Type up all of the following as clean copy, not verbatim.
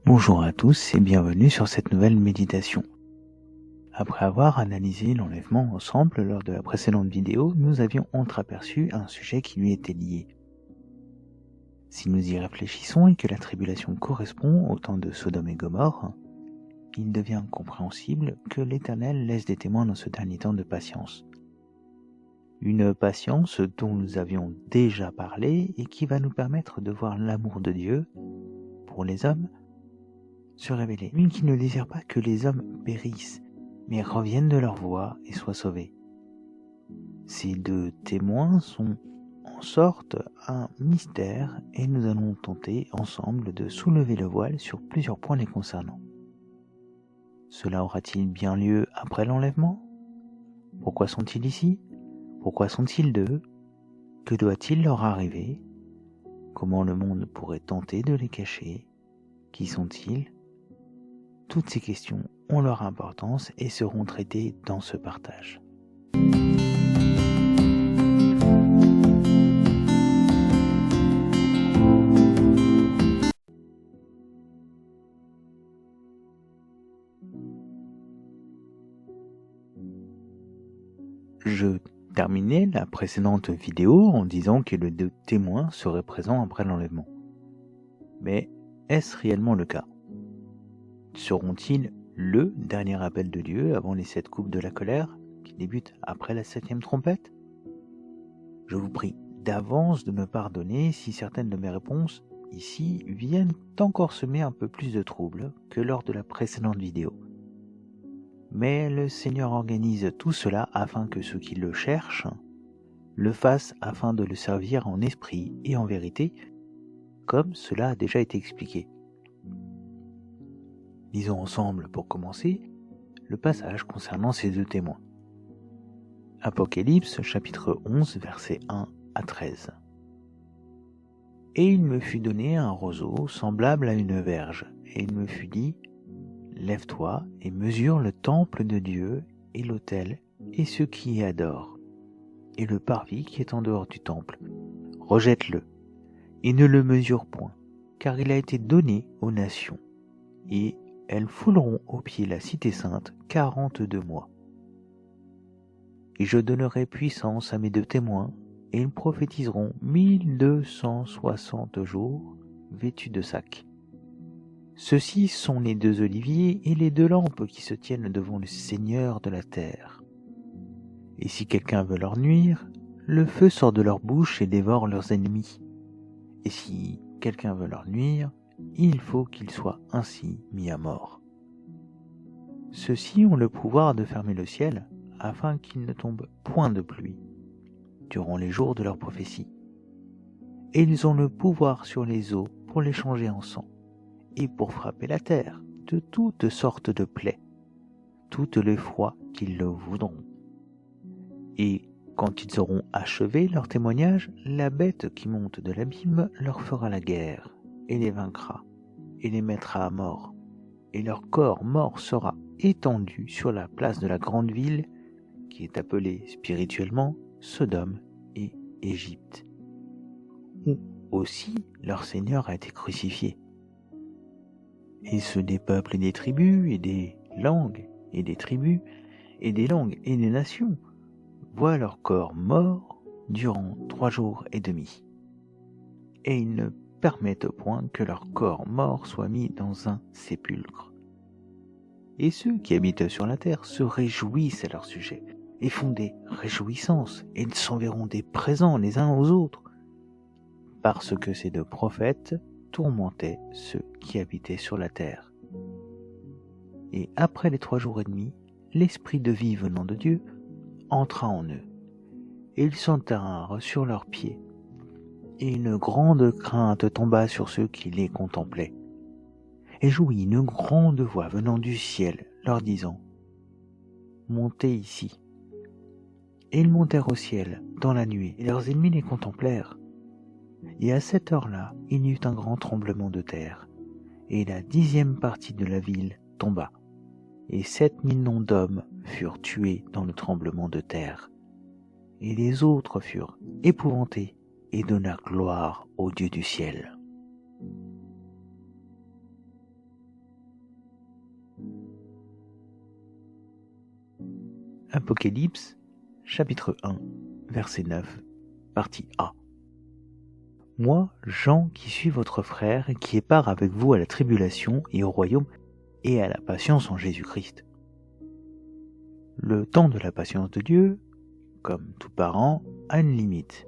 Bonjour à tous et bienvenue sur cette nouvelle méditation. Après avoir analysé l'enlèvement ensemble lors de la précédente vidéo, nous avions entreaperçu un sujet qui lui était lié. Si nous y réfléchissons et que la tribulation correspond au temps de Sodome et Gomorrhe, il devient compréhensible que l'Éternel laisse des témoins dans ce dernier temps de patience. Une patience dont nous avions déjà parlé et qui va nous permettre de voir l'amour de Dieu pour les hommes se révéler. Lui qui ne désire pas que les hommes périssent, mais reviennent de leur voie et soient sauvés. Ces deux témoins sont en sorte un mystère et nous allons tenter ensemble de soulever le voile sur plusieurs points les concernant. Cela aura-t-il bien lieu après l'enlèvement? Pourquoi sont-ils ici? Pourquoi sont-ils deux? Que doit-il leur arriver? Comment le monde pourrait tenter de les cacher? Qui sont-ils? Toutes ces questions ont leur importance et seront traitées dans ce partage. Je terminais la précédente vidéo en disant que les deux témoins seraient présents après l'enlèvement. Mais est-ce réellement le cas? Seront-ils le dernier appel de Dieu avant les 7 coupes de la colère qui débutent après la 7e trompette? Je vous prie d'avance de me pardonner si certaines de mes réponses ici viennent encore semer un peu plus de trouble que lors de la précédente vidéo. Mais le Seigneur organise tout cela afin que ceux qui le cherchent le fassent afin de le servir en esprit et en vérité, comme cela a déjà été expliqué. Lisons ensemble, pour commencer, le passage concernant ces deux témoins. Apocalypse, chapitre 11, versets 1 à 13. Et il me fut donné un roseau semblable à une verge, et il me fut dit, lève-toi et mesure le temple de Dieu et l'autel et ceux qui y adorent, et le parvis qui est en dehors du temple. Rejette-le, et ne le mesure point, car il a été donné aux nations, et elles fouleront au pied la cité sainte 42 mois. Et je donnerai puissance à mes deux témoins, et ils prophétiseront 1260 jours, vêtus de sacs. Ceux-ci sont les deux oliviers et les deux lampes qui se tiennent devant le Seigneur de la terre. Et si quelqu'un veut leur nuire, le feu sort de leur bouche et dévore leurs ennemis. Et si quelqu'un veut leur nuire, il faut qu'il soit ainsi mis à mort. Ceux-ci ont le pouvoir de fermer le ciel, afin qu'il ne tombe point de pluie, durant les jours de leur prophétie. Et ils ont le pouvoir sur les eaux pour les changer en sang, et pour frapper la terre de toutes sortes de plaies, toutes les fois qu'ils le voudront. Et quand ils auront achevé leur témoignage, la bête qui monte de l'abîme leur fera la guerre, et les vaincra, et les mettra à mort, et leur corps mort sera étendu sur la place de la grande ville, qui est appelée spirituellement Sodome et Égypte, où aussi leur Seigneur a été crucifié. Et ceux des peuples et des tribus, et des langues, et des tribus, et des langues, et des nations, voient leur corps mort durant 3 jours et demi. Et ils ne permettent point que leur corps mort soit mis dans un sépulcre. Et ceux qui habitent sur la terre se réjouissent à leur sujet, et font des réjouissances, et ils s'enverront des présents les uns aux autres, parce que ces deux prophètes tourmentaient ceux qui habitaient sur la terre. Et après les 3 jours et demi, l'esprit de vie venant de Dieu entra en eux, et ils s'enterrèrent sur leurs pieds, et une grande crainte tomba sur ceux qui les contemplaient. Et jouit une grande voix venant du ciel, leur disant, « Montez ici. » Et ils montèrent au ciel, dans la nuit, et leurs ennemis les contemplèrent. Et à cette heure-là, il y eut un grand tremblement de terre, et la 10e partie de la ville tomba, et 7 000 noms d'hommes furent tués dans le tremblement de terre. Et les autres furent épouvantés et donnèrent gloire au Dieu du ciel. Apocalypse, chapitre 1, verset 9, partie A. Moi, Jean, qui suis votre frère et qui ai part avec vous à la tribulation et au royaume et à la patience en Jésus-Christ. Le temps de la patience de Dieu, comme tout parent, a une limite.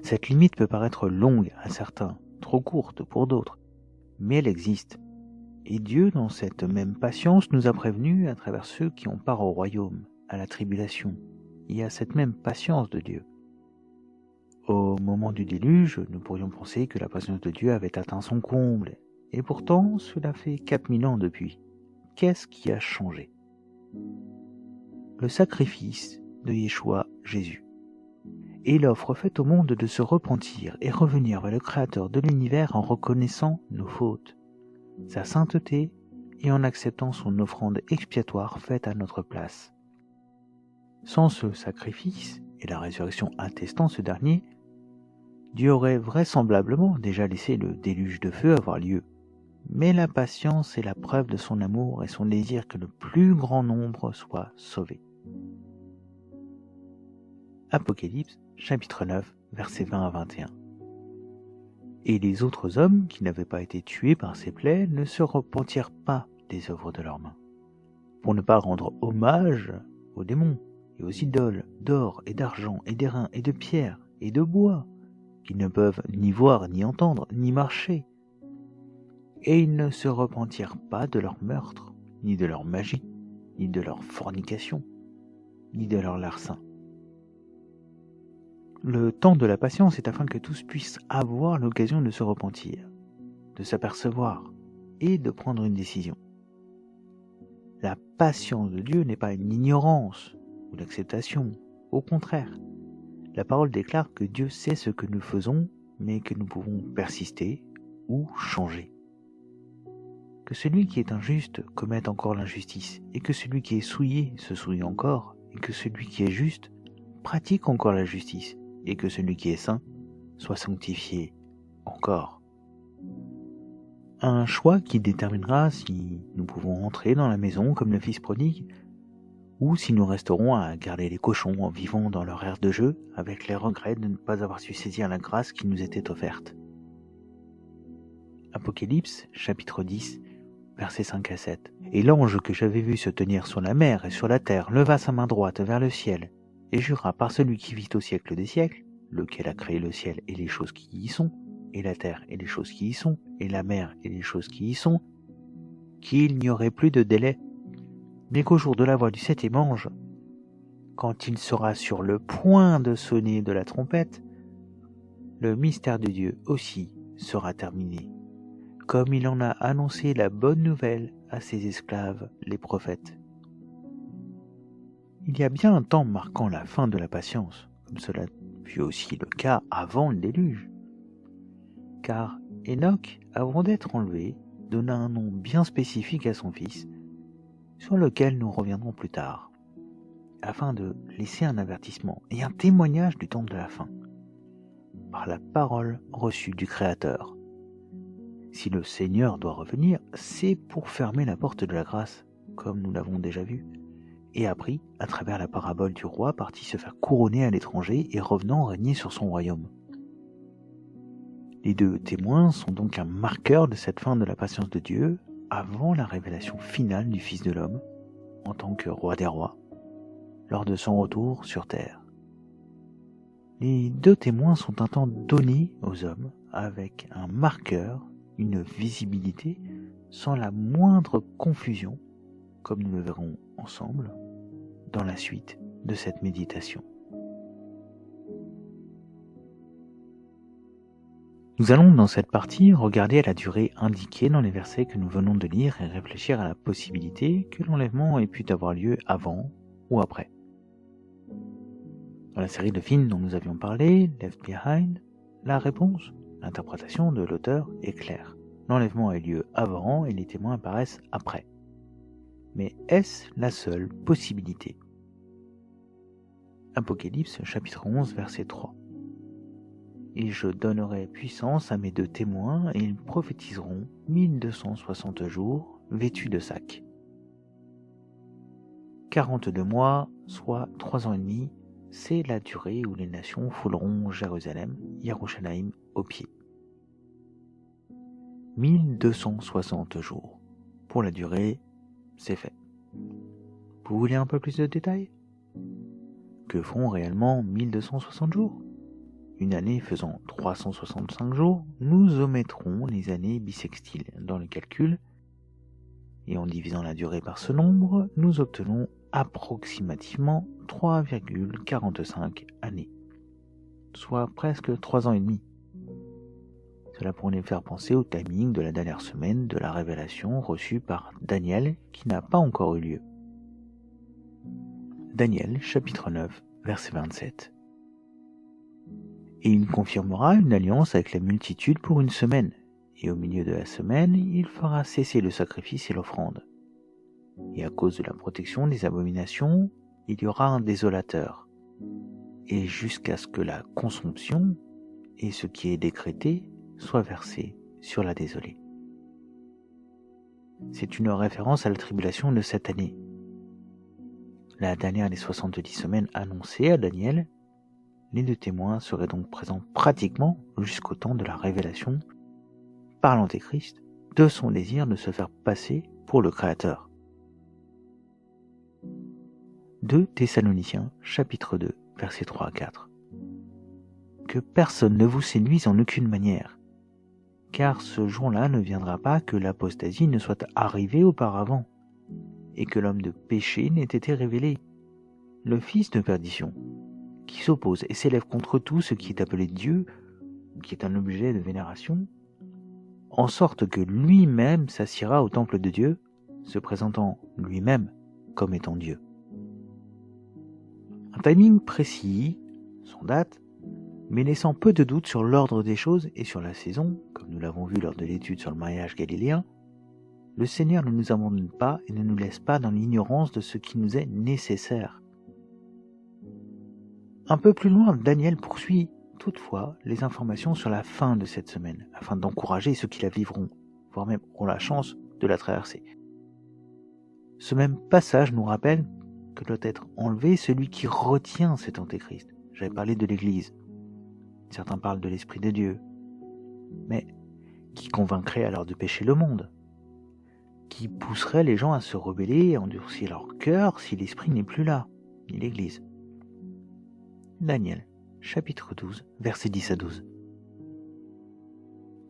Cette limite peut paraître longue à certains, trop courte pour d'autres, mais elle existe. Et Dieu, dans cette même patience, nous a prévenus à travers ceux qui ont part au royaume, à la tribulation, et à cette même patience de Dieu. Au moment du déluge, nous pourrions penser que la patience de Dieu avait atteint son comble, et pourtant cela fait 4000 ans depuis. Qu'est-ce qui a changé? Le sacrifice de Yeshua Jésus, et l'offre faite au monde de se repentir et revenir vers le Créateur de l'univers en reconnaissant nos fautes, sa sainteté et en acceptant son offrande expiatoire faite à notre place. Sans ce sacrifice, et la résurrection attestant ce dernier, Dieu aurait vraisemblablement déjà laissé le déluge de feu avoir lieu. Mais la patience est la preuve de son amour et son désir que le plus grand nombre soit sauvé. Apocalypse, chapitre 9, versets 20 à 21. Et les autres hommes qui n'avaient pas été tués par ces plaies ne se repentirent pas des œuvres de leurs mains, pour ne pas rendre hommage aux démons et aux idoles d'or et d'argent et d'airain et de pierre et de bois, qui ne peuvent ni voir, ni entendre, ni marcher. Et ils ne se repentirent pas de leur meurtre, ni de leur magie, ni de leur fornication, ni de leur larcin. Le temps de la patience est afin que tous puissent avoir l'occasion de se repentir, de s'apercevoir et de prendre une décision. La patience de Dieu n'est pas une ignorance ou l'acceptation, au contraire. La parole déclare que Dieu sait ce que nous faisons, mais que nous pouvons persister ou changer. Que celui qui est injuste commette encore l'injustice, et que celui qui est souillé se souille encore, et que celui qui est juste pratique encore la justice, et que celui qui est saint soit sanctifié encore. Un choix qui déterminera si nous pouvons entrer dans la maison comme le fils prodigue, ou si nous resterons à garder les cochons en vivant dans leur aire de jeu, avec les regrets de ne pas avoir su saisir la grâce qui nous était offerte. Apocalypse, chapitre 10, versets 5 à 7. Et l'ange que j'avais vu se tenir sur la mer et sur la terre leva sa main droite vers le ciel, et jura par celui qui vit au siècle des siècles, lequel a créé le ciel et les choses qui y sont, et la terre et les choses qui y sont, et la mer et les choses qui y sont, qu'il n'y aurait plus de délai, mais qu'au jour de la voix du septième ange, quand il sera sur le point de sonner de la trompette, le mystère de Dieu aussi sera terminé, comme il en a annoncé la bonne nouvelle à ses esclaves, les prophètes. Il y a bien un temps marquant la fin de la patience, comme cela fut aussi le cas avant le déluge. Car Enoch, avant d'être enlevé, donna un nom bien spécifique à son fils, sur lequel nous reviendrons plus tard, afin de laisser un avertissement et un témoignage du temps de la fin, par la parole reçue du Créateur. Si le Seigneur doit revenir, c'est pour fermer la porte de la grâce, comme nous l'avons déjà vu, et appris à travers la parabole du roi parti se faire couronner à l'étranger et revenant régner sur son royaume. Les deux témoins sont donc un marqueur de cette fin de la patience de Dieu avant la révélation finale du Fils de l'homme en tant que roi des rois, lors de son retour sur terre. Les deux témoins sont un temps donné aux hommes avec un marqueur, une visibilité, sans la moindre confusion, comme nous le verrons ensemble dans la suite de cette méditation. Nous allons dans cette partie regarder à la durée indiquée dans les versets que nous venons de lire et réfléchir à la possibilité que l'enlèvement ait pu avoir lieu avant ou après. Dans la série de films dont nous avions parlé, Left Behind, la réponse, l'interprétation de l'auteur est claire. L'enlèvement a eu lieu avant et les témoins apparaissent après. Mais est-ce la seule possibilité? Apocalypse chapitre 11 verset 3. Et je donnerai puissance à mes deux témoins, et ils prophétiseront 1260 jours, vêtus de sacs. 42 mois soit 3 ans et demi, c'est la durée où les nations fouleront Jérusalem, Yerushalayim au pied. 1260 jours. Pour la durée, c'est fait. Vous voulez un peu plus de détails? Que font réellement 1260 jours? Une année faisant 365 jours, nous omettrons les années bissextiles dans le calcul, et en divisant la durée par ce nombre, nous obtenons approximativement 3,45 années, soit presque 3 ans et demi. Cela pourrait nous faire penser au timing de la dernière semaine de la révélation reçue par Daniel qui n'a pas encore eu lieu. Daniel, chapitre 9, verset 27. Et il confirmera une alliance avec la multitude pour une semaine, et au milieu de la semaine, il fera cesser le sacrifice et l'offrande. Et à cause de la protection des abominations, il y aura un désolateur, et jusqu'à ce que la consomption et ce qui est décrété soit versé sur la désolée. C'est une référence à la tribulation de cette année. La dernière des 70 semaines annoncées à Daniel, les deux témoins seraient donc présents pratiquement jusqu'au temps de la révélation par l'Antéchrist de son désir de se faire passer pour le Créateur. 2 Thessaloniciens, chapitre 2, versets 3 à 4. Que personne ne vous séduise en aucune manière, car ce jour-là ne viendra pas que l'apostasie ne soit arrivée auparavant, et que l'homme de péché n'ait été révélé, le fils de perdition, qui s'oppose et s'élève contre tout ce qui est appelé Dieu, ou qui est un objet de vénération, en sorte que lui-même s'assiera au temple de Dieu, se présentant lui-même comme étant Dieu. Un timing précis, sans date, mais laissant peu de doute sur l'ordre des choses et sur la saison, comme nous l'avons vu lors de l'étude sur le mariage galiléen, le Seigneur ne nous abandonne pas et ne nous laisse pas dans l'ignorance de ce qui nous est nécessaire. Un peu plus loin, Daniel poursuit toutefois les informations sur la fin de cette semaine, afin d'encourager ceux qui la vivront, voire même auront la chance de la traverser. Ce même passage nous rappelle que doit être enlevé celui qui retient cet antéchrist. J'avais parlé de l'Église. Certains parlent de l'Esprit de Dieu. Mais qui convaincrait alors de pécher le monde? Qui pousserait les gens à se rebeller et endurcir leur cœur si l'Esprit n'est plus là, ni l'Église? Daniel, chapitre 12, versets 10 à 12.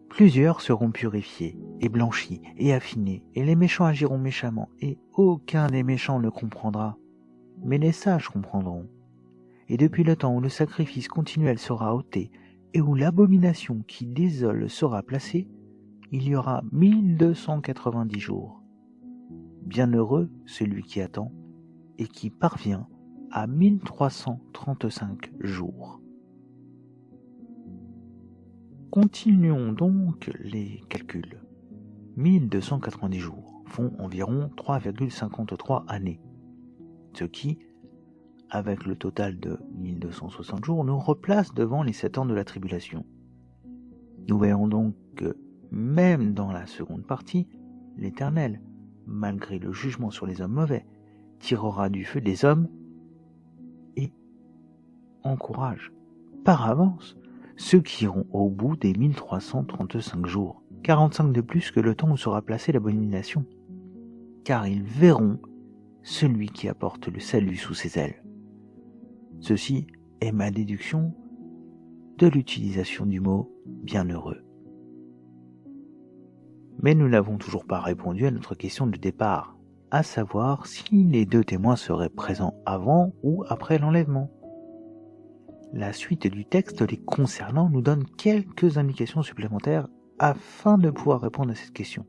Plusieurs seront purifiés, et blanchis, et affinés, et les méchants agiront méchamment, et aucun des méchants ne comprendra. Mais les sages comprendront. Et depuis le temps où le sacrifice continuel sera ôté, et où l'abomination qui désole sera placée, il y aura 1290 jours. Bienheureux celui qui attend, et qui parvient à 1335 jours. Continuons donc les calculs. 1290 jours font environ 3,53 années, ce qui, avec le total de 1260 jours, nous replace devant les 7 ans de la tribulation. Nous verrons donc que, même dans la seconde partie, l'Éternel, malgré le jugement sur les hommes mauvais, tirera du feu des hommes et encourage, par avance, ceux qui iront au bout des 1335 jours, 45 de plus que le temps où sera placée l'abomination, car ils verront celui qui apporte le salut sous ses ailes. Ceci est ma déduction de l'utilisation du mot bienheureux. Mais nous n'avons toujours pas répondu à notre question de départ, à savoir si les deux témoins seraient présents avant ou après l'enlèvement. La suite du texte les concernant nous donne quelques indications supplémentaires afin de pouvoir répondre à cette question.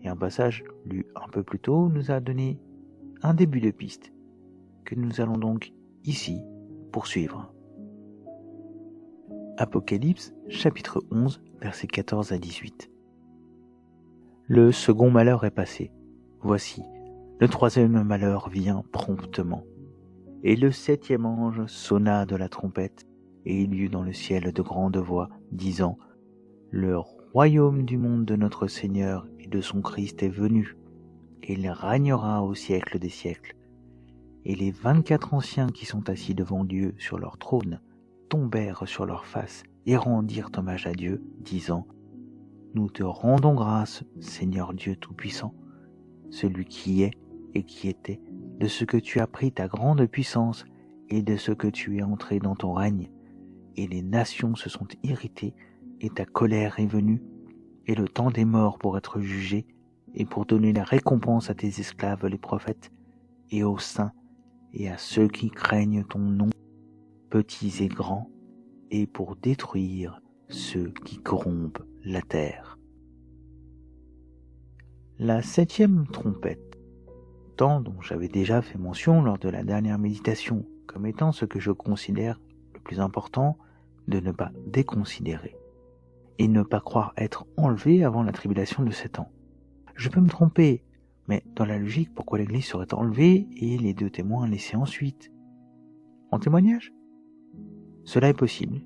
Et un passage lu un peu plus tôt nous a donné un début de piste que nous allons donc ici poursuivre. Apocalypse chapitre 11 versets 14 à 18. Le second malheur est passé. Voici, le troisième malheur vient promptement. Et le 7e ange sonna de la trompette, et il y eut dans le ciel de grandes voix, disant, le royaume du monde de notre Seigneur et de son Christ est venu, et il régnera au siècle des siècles. Et les 24 anciens qui sont assis devant Dieu sur leur trône tombèrent sur leurs faces et rendirent hommage à Dieu, disant : Nous te rendons grâce, Seigneur Dieu Tout-Puissant, celui qui est et qui était, de ce que tu as pris ta grande puissance et de ce que tu es entré dans ton règne. Et les nations se sont irritées, et ta colère est venue, et le temps des morts pour être jugé, et pour donner la récompense à tes esclaves les prophètes, et aux saints, et à ceux qui craignent ton nom, petits et grands, et pour détruire ceux qui corrompent la terre. La 7e trompette, temps dont j'avais déjà fait mention lors de la dernière méditation, comme étant ce que je considère le plus important de ne pas déconsidérer, et ne pas croire être enlevé avant la tribulation de 7 ans. Je peux me tromper, mais dans la logique, pourquoi l'Église serait enlevée et les 2 témoins laissés ensuite ? En témoignage ? Cela est possible,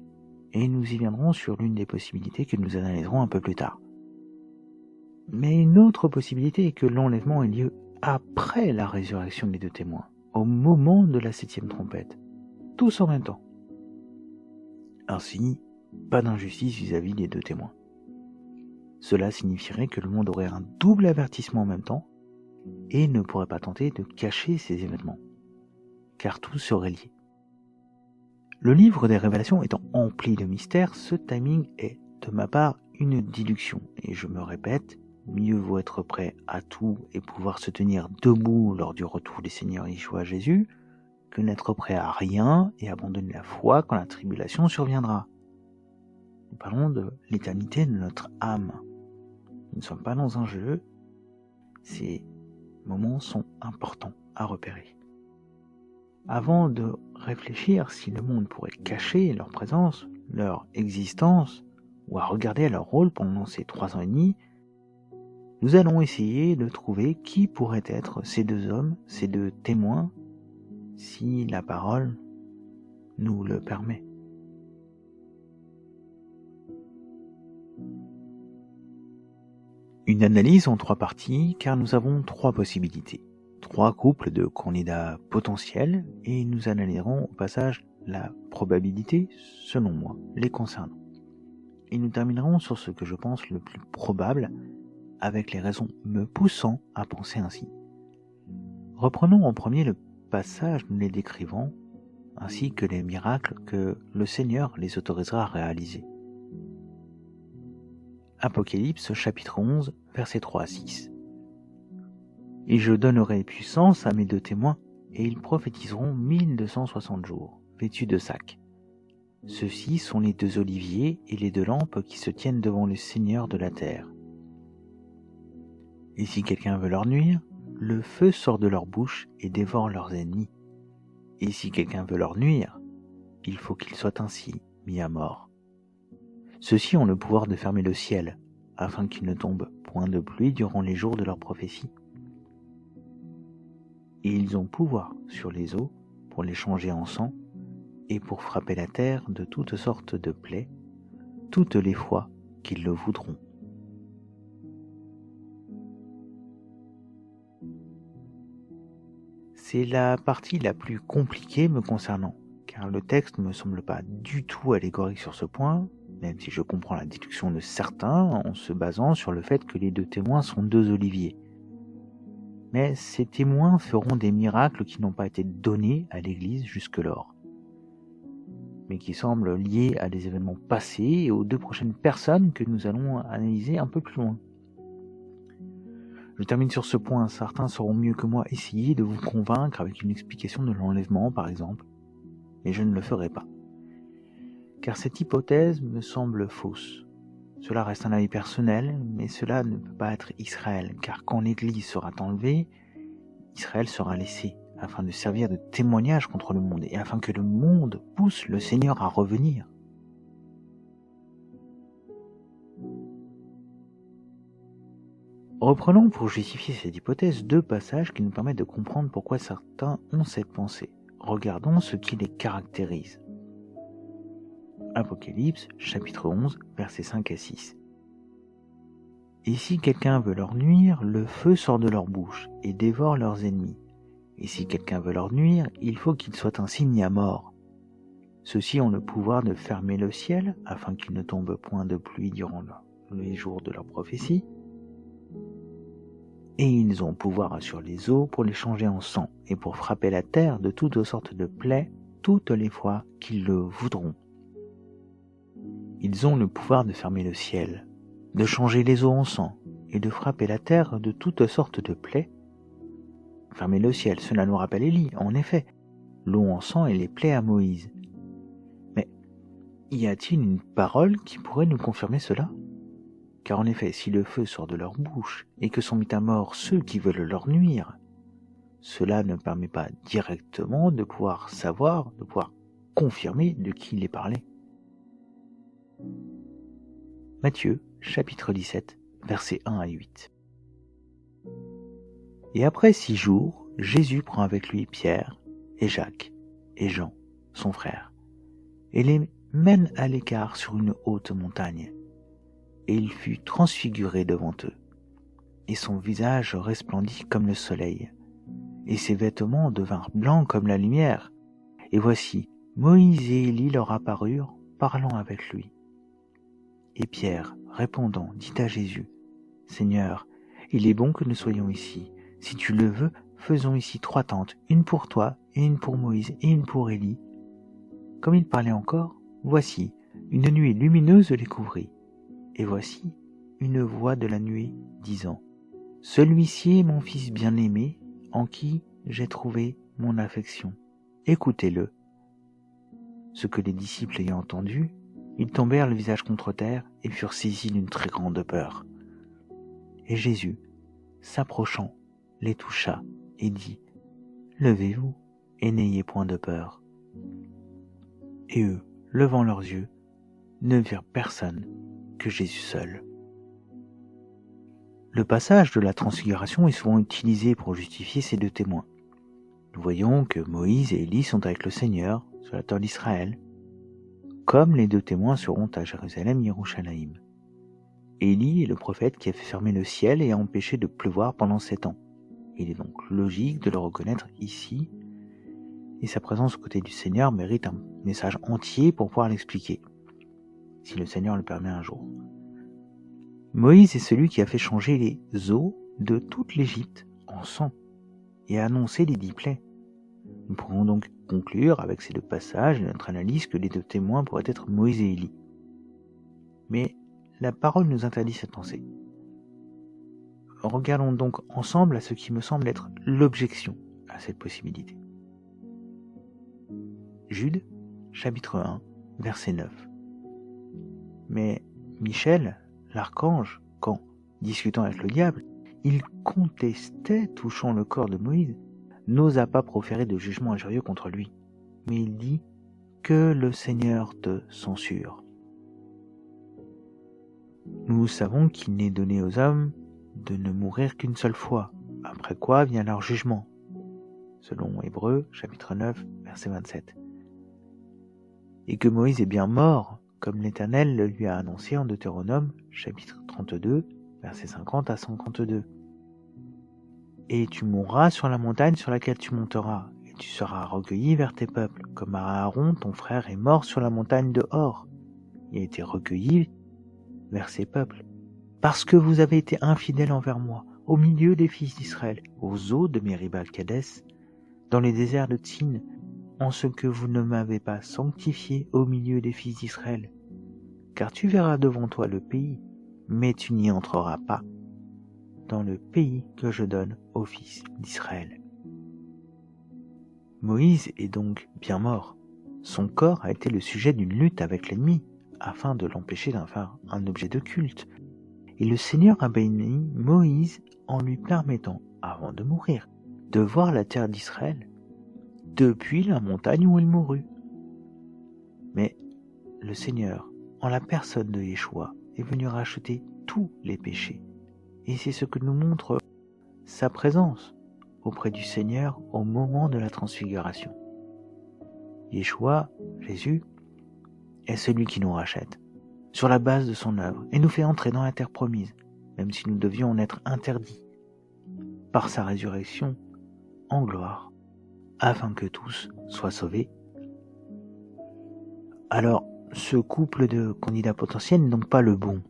et nous y viendrons sur l'une des possibilités que nous analyserons un peu plus tard. Mais une autre possibilité est que l'enlèvement ait lieu après la résurrection des 2 témoins, au moment de la 7e trompette, tous en même temps. Ainsi, pas d'injustice vis-à-vis des 2 témoins. Cela signifierait que le monde aurait un double avertissement en même temps et ne pourrait pas tenter de cacher ces événements, car tout serait lié. Le livre des Révélations étant empli de mystères, ce timing est, de ma part, une déduction, et je me répète, mieux vaut être prêt à tout et pouvoir se tenir debout lors du retour du Seigneur Yeshua Jésus, que n'être prêt à rien et abandonner la foi quand la tribulation surviendra. Nous parlons de l'éternité de notre âme. Nous ne sommes pas dans un jeu, ces moments sont importants à repérer. Avant de réfléchir si le monde pourrait cacher leur présence, leur existence, ou à regarder leur rôle pendant ces 3 ans et demi, nous allons essayer de trouver qui pourraient être ces 2 hommes, ces 2 témoins, si la parole nous le permet. Une analyse en 3 parties, car nous avons 3 possibilités. 3 couples de candidats potentiels, et nous analyserons au passage la probabilité, selon moi, les concernant. Et nous terminerons sur ce que je pense le plus probable, avec les raisons me poussant à penser ainsi. Reprenons en premier le passage nous les décrivant, ainsi que les miracles que le Seigneur les autorisera à réaliser. Apocalypse chapitre 11, versets 3 à 6. Et je donnerai puissance à mes 2 témoins, et ils prophétiseront 1260 jours, vêtus de sacs. Ceux-ci sont les 2 oliviers et les 2 lampes qui se tiennent devant le Seigneur de la terre. Et si quelqu'un veut leur nuire, le feu sort de leur bouche et dévore leurs ennemis. Et si quelqu'un veut leur nuire, il faut qu'il soit ainsi mis à mort. Ceux-ci ont le pouvoir de fermer le ciel, afin qu'il ne tombe point de pluie durant les jours de leur prophétie. Et ils ont pouvoir sur les eaux pour les changer en sang, et pour frapper la terre de toutes sortes de plaies, toutes les fois qu'ils le voudront. C'est la partie la plus compliquée me concernant, car le texte ne me semble pas du tout allégorique sur ce point, même si je comprends la déduction de certains en se basant sur le fait que les 2 témoins sont 2 oliviers. Mais ces témoins feront des miracles qui n'ont pas été donnés à l'Église jusque-lors, mais qui semblent liés à des événements passés et aux 2 prochaines personnes que nous allons analyser un peu plus loin. Je termine sur ce point, certains sauront mieux que moi essayer de vous convaincre avec une explication de l'enlèvement par exemple, et je ne le ferai pas. Car cette hypothèse me semble fausse. Cela reste un avis personnel, mais cela ne peut pas être Israël, car quand l'Église sera enlevée, Israël sera laissé, afin de servir de témoignage contre le monde, et afin que le monde pousse le Seigneur à revenir. Reprenons pour justifier cette hypothèse 2 passages qui nous permettent de comprendre pourquoi certains ont cette pensée. Regardons ce qui les caractérise. Apocalypse, chapitre 11, versets 5 à 6. Et si quelqu'un veut leur nuire, le feu sort de leur bouche et dévore leurs ennemis. Et si quelqu'un veut leur nuire, il faut qu'il soit un signe à mort. Ceux-ci ont le pouvoir de fermer le ciel, afin qu'il ne tombe point de pluie durant les jours de leur prophétie. Et ils ont pouvoir sur les eaux pour les changer en sang, et pour frapper la terre de toutes sortes de plaies, toutes les fois qu'ils le voudront. Ils ont le pouvoir de fermer le ciel, de changer les eaux en sang, et de frapper la terre de toutes sortes de plaies. Fermer le ciel, cela nous rappelle Élie, en effet, l'eau en sang et les plaies à Moïse. Mais y a-t-il une parole qui pourrait nous confirmer cela ? Car en effet, si le feu sort de leur bouche, et que sont mis à mort ceux qui veulent leur nuire, cela ne permet pas directement de pouvoir savoir, de pouvoir confirmer de qui il est parlé. Matthieu, chapitre 17, versets 1 à 8. Et après 6 jours, Jésus prend avec lui Pierre et Jacques et Jean, son frère, et les mène à l'écart sur une haute montagne. Et il fut transfiguré devant eux, et son visage resplendit comme le soleil, et ses vêtements devinrent blancs comme la lumière. Et voici, Moïse et Élie leur apparurent, parlant avec lui. Et Pierre, répondant, dit à Jésus, « Seigneur, il est bon que nous soyons ici. Si tu le veux, faisons ici 3 tentes, une pour toi, et une pour Moïse, et une pour Élie. » Comme il parlait encore, voici, une nuée lumineuse les couvrit. Et voici, une voix de la nuée disant, « Celui-ci est mon fils bien-aimé, en qui j'ai trouvé mon affection. Écoutez-le. » Ce que les disciples ayant entendu, ils tombèrent le visage contre terre et furent saisis d'une très grande peur. Et Jésus, s'approchant, les toucha et dit, « Levez-vous et n'ayez point de peur. » Et eux, levant leurs yeux, ne virent personne que Jésus seul. Le passage de la transfiguration est souvent utilisé pour justifier ces 2 témoins. Nous voyons que Moïse et Élie sont avec le Seigneur sur la terre d'Israël, comme les 2 témoins seront à Jérusalem, Yerushalayim. Élie est le prophète qui a fait fermer le ciel et a empêché de pleuvoir pendant 7 ans. Il est donc logique de le reconnaître ici, et sa présence aux côtés du Seigneur mérite un message entier pour pouvoir l'expliquer, si le Seigneur le permet un jour. Moïse est celui qui a fait changer les eaux de toute l'Égypte en sang et a annoncé les 10 plaies. Nous pourrons donc conclure avec ces 2 passages de notre analyse que les 2 témoins pourraient être Moïse et Élie. Mais la parole nous interdit cette pensée. Regardons donc ensemble à ce qui me semble être l'objection à cette possibilité. Jude, chapitre 1, verset 9. Mais Michel, l'archange, quand, discutant avec le diable, il contestait touchant le corps de Moïse, n'osa pas proférer de jugement injurieux contre lui, mais il dit « Que le Seigneur te censure ». Nous savons qu'il n'est donné aux hommes de ne mourir qu'une seule fois, après quoi vient leur jugement, selon Hébreux, chapitre 9, verset 27. Et que Moïse est bien mort, comme l'Éternel le lui a annoncé en Deutéronome, chapitre 32, versets 50 à 52. Et tu mourras sur la montagne sur laquelle tu monteras, et tu seras recueilli vers tes peuples, comme Aaron, ton frère, est mort sur la montagne de Hor. Il a été recueilli vers ses peuples. Parce que vous avez été infidèles envers moi, au milieu des fils d'Israël, aux eaux de Méribal-Kadès, dans les déserts de Tsin, en ce que vous ne m'avez pas sanctifié au milieu des fils d'Israël. Car tu verras devant toi le pays, mais tu n'y entreras pas, dans le pays que je donne aux fils d'Israël. Moïse est donc bien mort. Son corps a été le sujet d'une lutte avec l'ennemi, afin de l'empêcher d'en faire un objet de culte. Et le Seigneur a béni Moïse en lui permettant, avant de mourir, de voir la terre d'Israël, depuis la montagne où il mourut. Mais le Seigneur, en la personne de Yeshua, est venu racheter tous les péchés. Et c'est ce que nous montre sa présence auprès du Seigneur au moment de la transfiguration. Yeshua, Jésus, est celui qui nous rachète, sur la base de son œuvre, et nous fait entrer dans la terre promise, même si nous devions en être interdits. Par sa résurrection, en gloire, afin que tous soient sauvés. Alors, ce couple de candidats potentiels n'est donc pas le bon,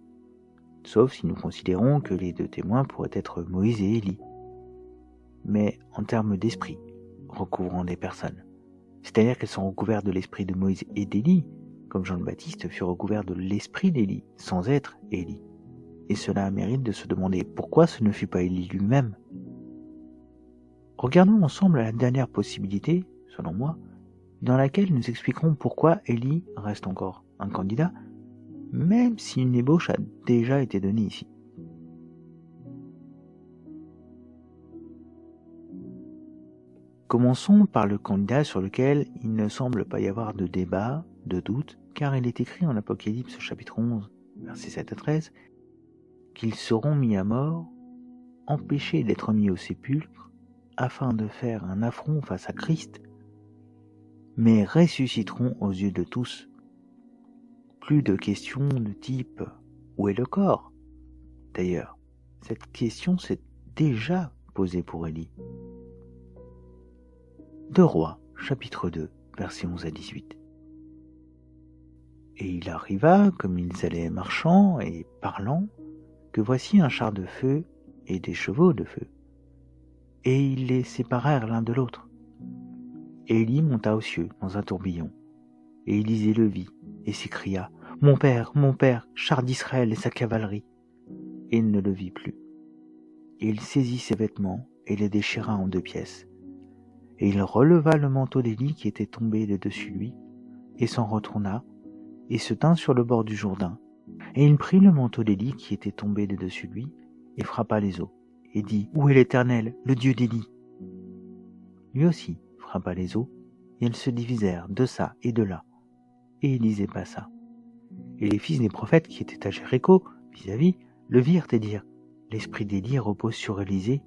sauf si nous considérons que les deux témoins pourraient être Moïse et Élie, mais en termes d'esprit, recouvrant des personnes. C'est-à-dire qu'elles sont recouvertes de l'esprit de Moïse et d'Élie, comme Jean le Baptiste fut recouvert de l'esprit d'Élie, sans être Élie. Et cela mérite de se demander pourquoi ce ne fut pas Élie lui-même. Regardons ensemble la dernière possibilité, selon moi, dans laquelle nous expliquerons pourquoi Élie reste encore un candidat, même si une ébauche a déjà été donnée ici. Commençons par le candidat sur lequel il ne semble pas y avoir de débat, de doute, car il est écrit en Apocalypse chapitre 11, versets 7 à 13, qu'ils seront mis à mort, empêchés d'être mis au sépulcre, afin de faire un affront face à Christ, mais ressusciteront aux yeux de tous. Plus de questions de type « Où est le corps ?» D'ailleurs, cette question s'est déjà posée pour Élie. 2 Rois, chapitre 2, versets 11 à 18. Et il arriva, comme ils allaient marchant et parlant, que voici un char de feu et des chevaux de feu. Et ils les séparèrent l'un de l'autre. Et Élie monta aux cieux dans un tourbillon. Et Élisée le vit et s'écria « Mon père, char d'Israël et sa cavalerie !» Et il ne le vit plus. Et il saisit ses vêtements et les déchira en 2 pièces. Et il releva le manteau d'Élie qui était tombé de dessus lui, et s'en retourna, et se tint sur le bord du Jourdain. Et il prit le manteau d'Élie qui était tombé de dessus lui, et frappa les eaux, et dit « Où est l'Éternel, le Dieu d'Élie ?» Lui aussi frappa les eaux, et elles se divisèrent de ça et de là. Et Élisée passa. Et les fils des prophètes qui étaient à Jéricho, vis-à-vis, le virent et dirent « L'esprit d'Élie repose sur Élisée. »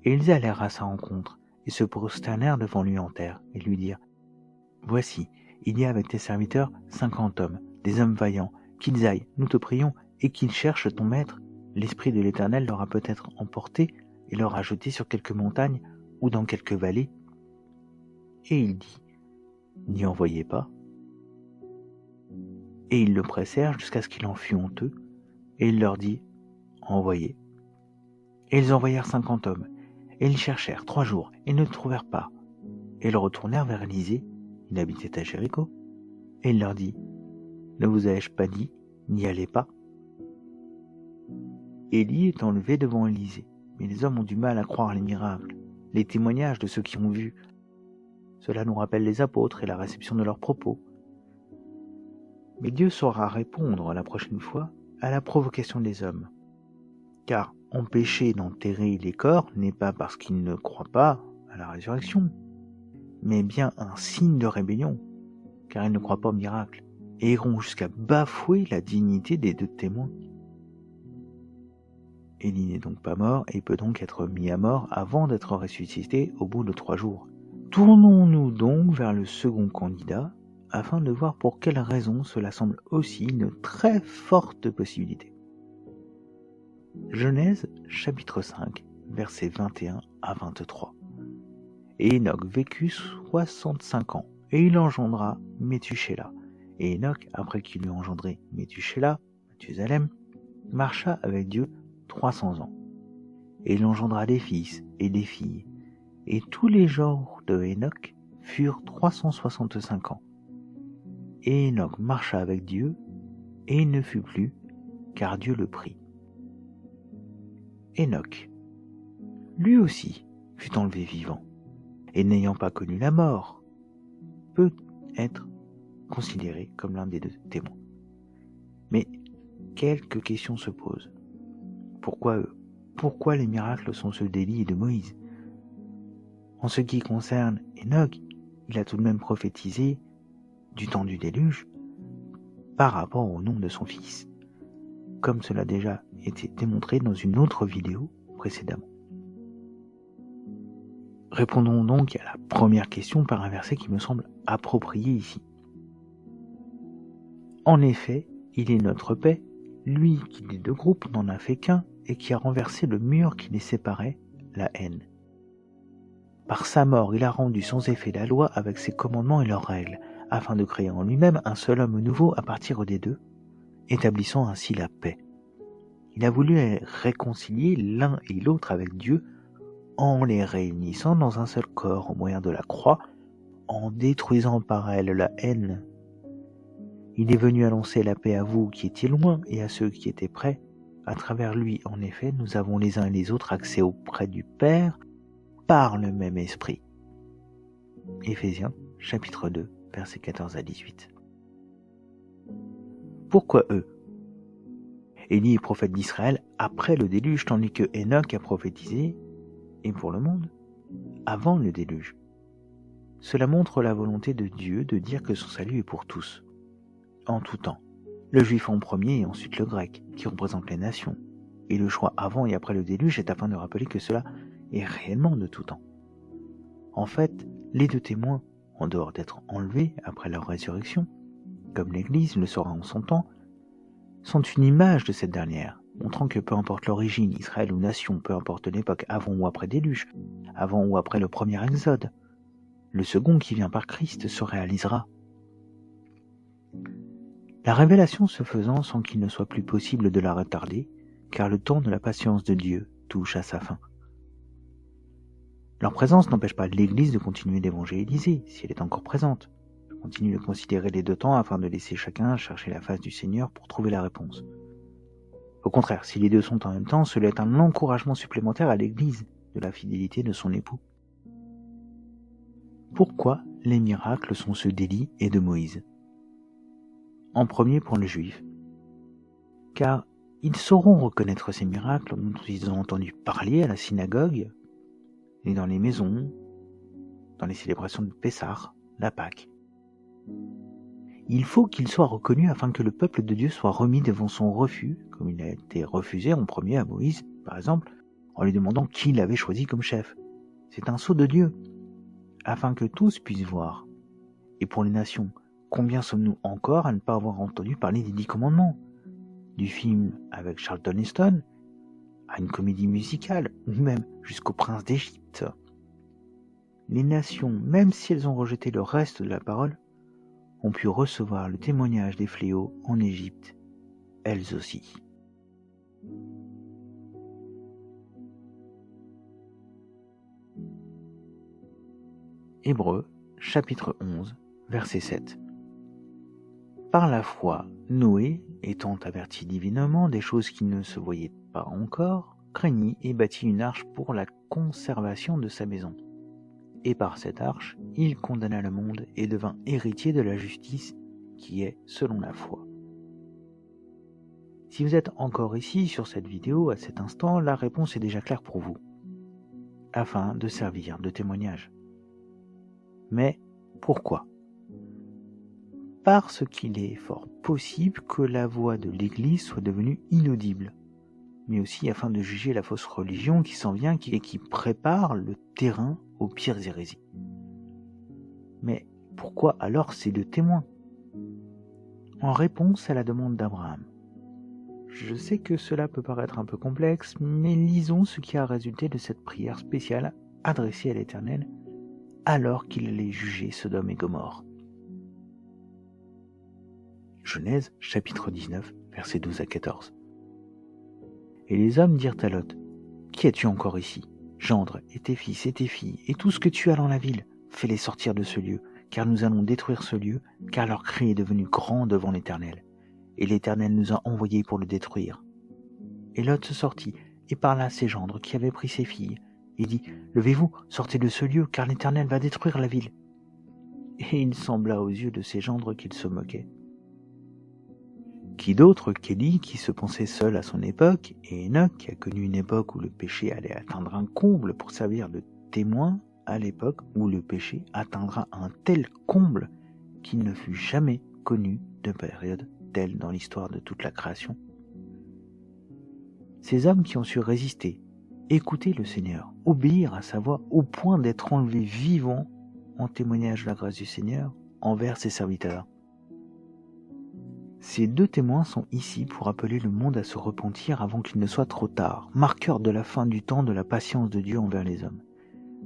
Et ils allèrent à sa rencontre, et se prosternèrent devant lui en terre, et lui dirent « Voici, il y a avec tes serviteurs 50 hommes, des hommes vaillants, qu'ils aillent, nous te prions, et qu'ils cherchent ton maître. L'Esprit de l'Éternel leur a peut-être emporté, et leur a jeté sur quelques montagnes, ou dans quelques vallées. » Et il dit « N'y envoyez pas. » Et ils le pressèrent jusqu'à ce qu'il en fût honteux, et il leur dit « Envoyez. » Et ils envoyèrent 50 hommes, et ils cherchèrent 3 jours, et ne le trouvèrent pas. Et ils retournèrent vers Élisée, il habitait à Jéricho, et il leur dit « Ne vous ai-je pas dit, n'y allez pas ?» Élie est enlevé devant Élisée, mais les hommes ont du mal à croire les miracles, les témoignages de ceux qui ont vu. Cela nous rappelle les apôtres et la réception de leurs propos. Mais Dieu saura répondre la prochaine fois à la provocation des hommes. Car empêcher d'enterrer les corps n'est pas parce qu'ils ne croient pas à la résurrection, mais bien un signe de rébellion, car ils ne croient pas au miracle, et iront jusqu'à bafouer la dignité des 2 témoins. Élie n'est donc pas mort et peut donc être mis à mort avant d'être ressuscité au bout de 3 jours. Tournons-nous donc vers le second candidat, afin de voir pour quelles raisons cela semble aussi une très forte possibilité. Genèse chapitre 5, versets 21 à 23. Et Enoch vécut 65 ans, et il engendra Méthusélah. Et Enoch, après qu'il eut engendré Méthusélah, Mathusalem, marcha avec Dieu 300 ans. Et il engendra des fils et des filles. Et tous les jours de Enoch furent 365 ans. Et Enoch marcha avec Dieu, et il ne fut plus, car Dieu le prit. Enoch, lui aussi, fut enlevé vivant, et n'ayant pas connu la mort, peut être considéré comme l'un des 2 témoins. Mais quelques questions se posent. Pourquoi eux ? Pourquoi les miracles sont ceux d'Élie et de Moïse ? En ce qui concerne Enoch, il a tout de même prophétisé du temps du déluge par rapport au nom de son fils, comme cela a déjà été démontré dans une autre vidéo précédemment. Répondons donc à la première question par un verset qui me semble approprié ici. En effet, il est notre paix, lui qui des 2 groupes n'en a fait qu'un et qui a renversé le mur qui les séparait, la haine. Par sa mort, il a rendu sans effet la loi avec ses commandements et leurs règles, afin de créer en lui-même un seul homme nouveau à partir des deux, établissant ainsi la paix. Il a voulu réconcilier l'un et l'autre avec Dieu en les réunissant dans un seul corps au moyen de la croix, en détruisant par elle la haine. Il est venu annoncer la paix à vous qui étiez loin et à ceux qui étaient près. À travers lui, en effet, nous avons les uns et les autres accès auprès du Père par le même esprit. Éphésiens, chapitre 2, versets 14 à 18. Pourquoi eux? Élie est prophète d'Israël après le déluge, tandis que Enoch a prophétisé, et pour le monde, avant le déluge. Cela montre la volonté de Dieu de dire que son salut est pour tous, en tout temps. Le juif en premier et ensuite le grec, qui représente les nations. Et le choix avant et après le déluge est afin de rappeler que cela est réellement de tout temps. En fait, les deux témoins, en dehors d'être enlevés après leur résurrection, comme l'Église le sera en son temps, sont une image de cette dernière, montrant que peu importe l'origine, Israël ou nation, peu importe l'époque avant ou après déluge, avant ou après le premier exode, le second qui vient par Christ se réalisera. La révélation se faisant sans qu'il ne soit plus possible de la retarder, car le temps de la patience de Dieu touche à sa fin. Leur présence n'empêche pas l'Église de continuer d'évangéliser, si elle est encore présente. Je continue de considérer les deux temps afin de laisser chacun chercher la face du Seigneur pour trouver la réponse. Au contraire, si les deux sont en même temps, cela est un encouragement supplémentaire à l'Église de la fidélité de son époux. Pourquoi les miracles sont ceux d'Élie et de Moïse? En premier pour le juif, car ils sauront reconnaître ces miracles dont ils ont entendu parler à la synagogue et dans les maisons, dans les célébrations de Pessah, la Pâque. Il faut qu'il soit reconnu afin que le peuple de Dieu soit remis devant son refus, comme il a été refusé en premier à Moïse, par exemple, en lui demandant qui l'avait choisi comme chef. C'est un sceau de Dieu, afin que tous puissent voir. Et pour les nations, combien sommes-nous encore à ne pas avoir entendu parler des 10 commandements? Du film avec Charlton Heston, à une comédie musicale, ou même jusqu'au prince d'Égypte. Les nations, même si elles ont rejeté le reste de la parole, ont pu recevoir le témoignage des fléaux en Égypte, elles aussi. Hébreux, chapitre 11, verset 7. Par la foi, Noé, étant averti divinement des choses qui ne se voyaient pas encore, craignit et bâtit une arche pour la conservation de sa maison. Et par cette arche, il condamna le monde et devint héritier de la justice qui est selon la foi. Si vous êtes encore ici sur cette vidéo à cet instant, la réponse est déjà claire pour vous, afin de servir de témoignage. Mais pourquoi? Parce qu'il est fort possible que la voix de l'Église soit devenue inaudible, mais aussi afin de juger la fausse religion qui s'en vient et qui prépare le terrain aux pires hérésies. Mais pourquoi alors ces deux témoins? En réponse à la demande d'Abraham. Je sais que cela peut paraître un peu complexe, mais lisons ce qui a résulté de cette prière spéciale adressée à l'Éternel alors qu'il allait juger Sodome et Gomorrhe. Genèse chapitre 19, versets 12 à 14. Et les hommes dirent à Lot, « Qui as-tu encore ici? Gendre, et tes fils, et tes filles, et tout ce que tu as dans la ville, fais-les sortir de ce lieu, car nous allons détruire ce lieu, car leur cri est devenu grand devant l'Éternel. Et l'Éternel nous a envoyés pour le détruire. » Et Lot se sortit, et parla à ses gendres qui avaient pris ses filles, et dit, « Levez-vous, sortez de ce lieu, car l'Éternel va détruire la ville. » Et il sembla aux yeux de ses gendres qu'ils se moquaient. Qui d'autre qu'Élie, qui se pensait seul à son époque, et Enoch, qui a connu une époque où le péché allait atteindre un comble pour servir de témoin à l'époque où le péché atteindra un tel comble qu'il ne fut jamais connu de période telle dans l'histoire de toute la création. Ces hommes qui ont su résister, écouter le Seigneur, obéir à sa voix au point d'être enlevés vivants en témoignage de la grâce du Seigneur envers ses serviteurs. Ces deux témoins sont ici pour appeler le monde à se repentir avant qu'il ne soit trop tard, marqueur de la fin du temps de la patience de Dieu envers les hommes.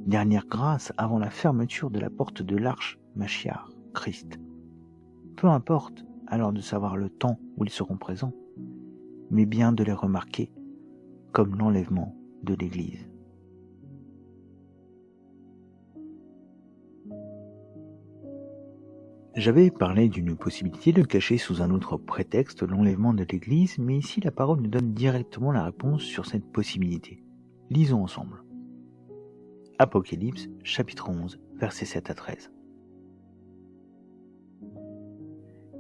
dernière grâce avant la fermeture de la porte de l'arche Machiar, Christ. Peu importe alors de savoir le temps où ils seront présents, mais bien de les remarquer comme l'enlèvement de l'Église. J'avais parlé d'une possibilité de cacher sous un autre prétexte l'enlèvement de l'Église, mais ici la parole nous donne directement la réponse sur cette possibilité. Lisons ensemble. Apocalypse, chapitre 11, versets 7 à 13.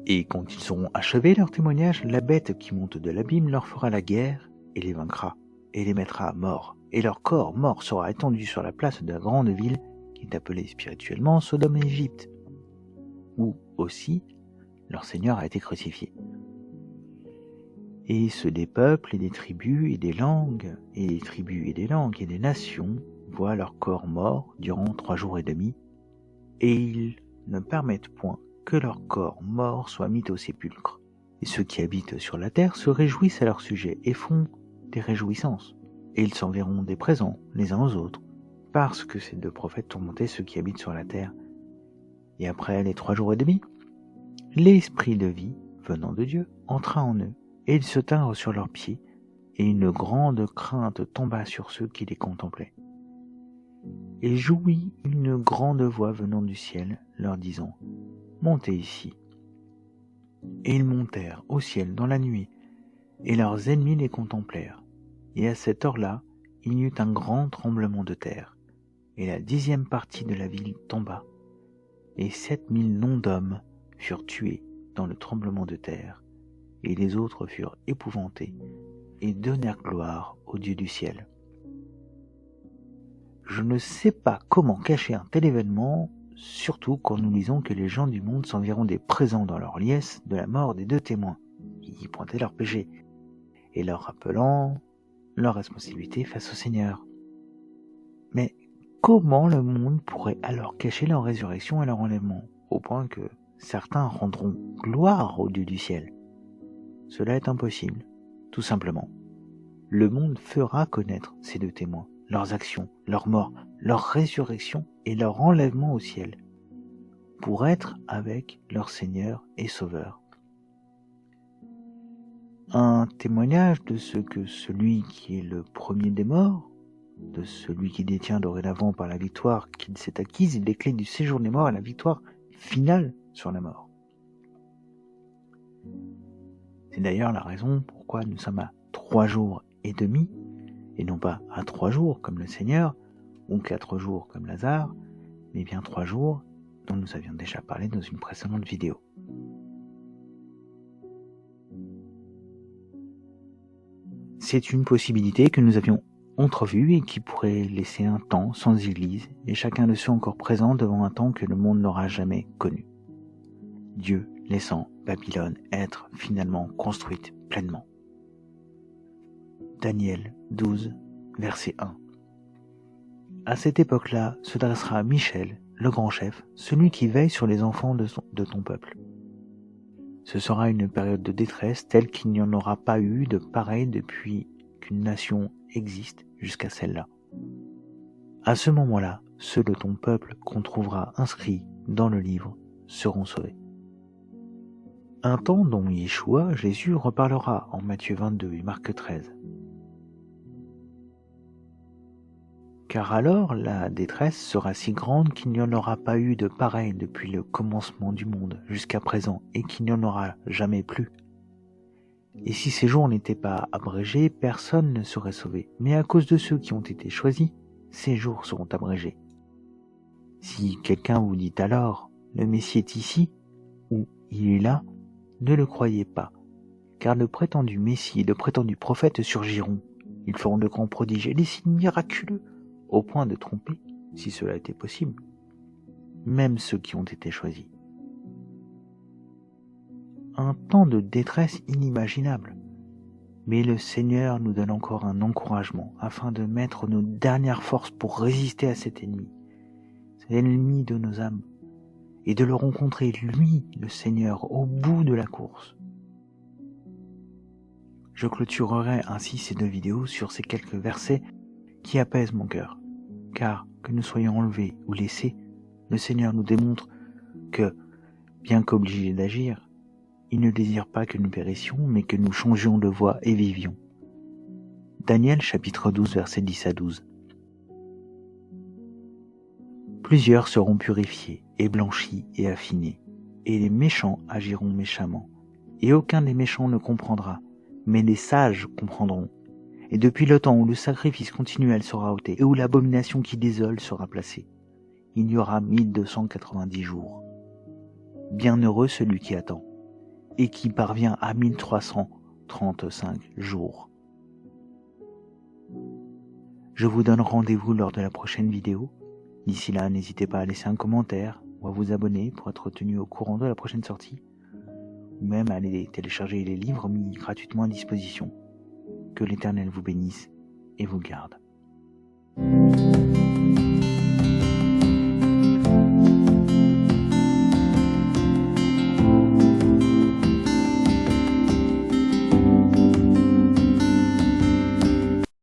Et quand ils auront achevé leur témoignage, la bête qui monte de l'abîme leur fera la guerre et les vaincra, et les mettra à mort. Et leur corps mort sera étendu sur la place de la grande ville, qui est appelée spirituellement Sodome et Égypte, où aussi leur Seigneur a été crucifié. Et ceux des peuples et des tribus et des langues, et des tribus et des langues et des nations voient leur corps mort durant 3 jours et demi, et ils ne permettent point que leur corps mort soit mis au sépulcre. Et ceux qui habitent sur la terre se réjouissent à leur sujet et font des réjouissances. Et ils s'enverront des présents les uns aux autres, parce que ces 2 prophètes tourmentaient ceux qui habitent sur la terre. Et après les 3 jours et demi, l'esprit de vie, venant de Dieu, entra en eux, et ils se tinrent sur leurs pieds, et une grande crainte tomba sur ceux qui les contemplaient. Et jouit une grande voix venant du ciel, leur disant : Montez ici. Et ils montèrent au ciel dans la nuit, et leurs ennemis les contemplèrent. Et à cette heure-là, il y eut un grand tremblement de terre, et la 10e partie de la ville tomba, et 7000 noms d'hommes furent tués dans le tremblement de terre, et les autres furent épouvantés, et donnèrent gloire au Dieu du ciel. Je ne sais pas comment cacher un tel événement, surtout quand nous lisons que les gens du monde s'enverront des présents dans leur liesse de la mort des 2 témoins, qui pointaient leurs péchés, et leur rappelant leur responsabilité face au Seigneur. Mais comment le monde pourrait alors cacher leur résurrection et leur enlèvement, au point que certains rendront gloire au Dieu du ciel ? Cela est impossible, tout simplement. Le monde fera connaître ces 2 témoins, leurs actions, leur mort, leur résurrection et leur enlèvement au ciel, pour être avec leur Seigneur et Sauveur. Un témoignage de ce que celui qui est le premier des morts, de celui qui détient dorénavant par la victoire qu'il s'est acquise les clés du séjour des morts et la victoire finale sur la mort. C'est d'ailleurs la raison pourquoi nous sommes à 3 jours et demi, et non pas à 3 jours comme le Seigneur, ou 4 jours comme Lazare, mais bien 3 jours dont nous avions déjà parlé dans une précédente vidéo. C'est une possibilité que nous avions entrevue et qui pourrait laisser un temps sans Église, et chacun de ceux encore présents devant un temps que le monde n'aura jamais connu. Dieu laissant Babylone être finalement construite pleinement. Daniel 12, verset 1. À cette époque-là se dressera Michel, le grand chef, celui qui veille sur les enfants de ton peuple. Ce sera une période de détresse telle qu'il n'y en aura pas eu de pareille depuis qu'une nation existe jusqu'à celle-là. À ce moment-là, ceux de ton peuple qu'on trouvera inscrits dans le livre seront sauvés. Un temps dont Yeshua, Jésus, reparlera en Matthieu 22 et Marc 13. Car alors la détresse sera si grande qu'il n'y en aura pas eu de pareil depuis le commencement du monde jusqu'à présent, et qu'il n'y en aura jamais plus. Et si ces jours n'étaient pas abrégés, personne ne serait sauvé. Mais à cause de ceux qui ont été choisis, ces jours seront abrégés. Si quelqu'un vous dit alors, le Messie est ici, ou il est là, ne le croyez pas, car le prétendu Messie et le prétendu prophète surgiront. Ils feront de grands prodiges et des signes miraculeux, au point de tromper, si cela était possible, même ceux qui ont été choisis. Un temps de détresse inimaginable, mais le Seigneur nous donne encore un encouragement afin de mettre nos dernières forces pour résister à cet ennemi de nos âmes, et de le rencontrer, lui, le Seigneur, au bout de la course. Je clôturerai ainsi ces 2 vidéos sur ces quelques versets qui apaisent mon cœur, car que nous soyons enlevés ou laissés, le Seigneur nous démontre que, bien qu'obligé d'agir, il ne désire pas que nous périssions, mais que nous changions de voie et vivions. Daniel chapitre 12 versets 10 à 12. Plusieurs seront purifiés et blanchis et affinés, et les méchants agiront méchamment. Et aucun des méchants ne comprendra, mais les sages comprendront. Et depuis le temps où le sacrifice continuel sera ôté, et où l'abomination qui désole sera placée, il y aura 1290 jours. Bienheureux celui qui attend, et qui parvient à 1335 jours. Je vous donne rendez-vous lors de la prochaine vidéo. D'ici là, n'hésitez pas à laisser un commentaire ou à vous abonner pour être tenu au courant de la prochaine sortie, ou même à aller télécharger les livres mis gratuitement à disposition. Que l'Éternel vous bénisse et vous garde.